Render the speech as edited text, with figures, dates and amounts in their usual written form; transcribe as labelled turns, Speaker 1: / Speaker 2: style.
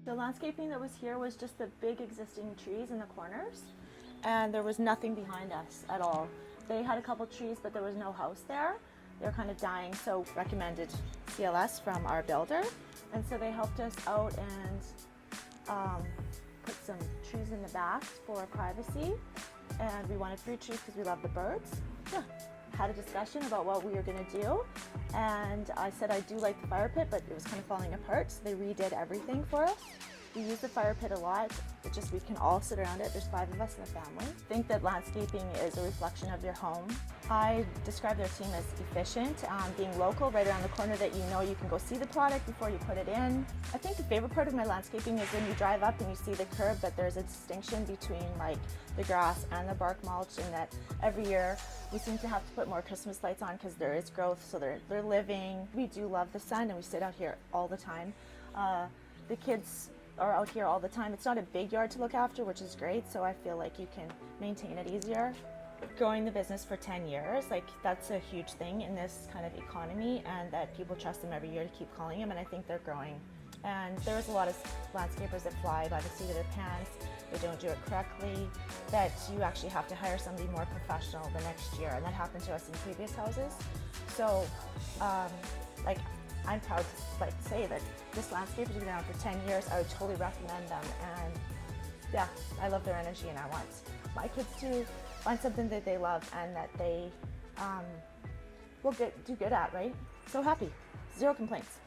Speaker 1: The landscaping that was here was just the big existing trees in the corners, and there was nothing behind us at all. They had a couple trees, but there was no house there. They were kind of dying, so recommended CLS from our builder. And so they helped us out and put some trees in the back for privacy. And we wanted fruit trees because we love the birds. Yeah. Had a discussion about what we were going to do, and I said I do like the fire pit, but it was kind of falling apart, so they redid everything for us. We use the fire pit a lot. It just, we can all sit around it. There's 5 of us in the family. I think that landscaping is a reflection of your home. I describe their team as efficient, being local, right around the corner that you know you can go see the product before you put it in. I think the favorite part of my landscaping is when you drive up and you see the curb, but there's a distinction between like the grass and the bark mulch, and that every year we seem to have to put more Christmas lights on because there is growth, so they're living. We do love the sun and we sit out here all the time. The kids are out here all the time. It's not a big yard to look after, which is great, so I feel like you can maintain it easier. Growing the business for 10 years, like that's a huge thing in this kind of economy, and that people trust them every year to keep calling them, and I think they're growing. And there's a lot of landscapers that fly by the seat of their pants, they don't do it correctly, that you actually have to hire somebody more professional the next year, and that happened to us in previous houses. So like, I'm proud to say that this landscaper's been around for 10 years. I would totally recommend them, and yeah, I love their energy, and I want my kids to find something that they love and that they will do good at, right? So happy, 0 complaints.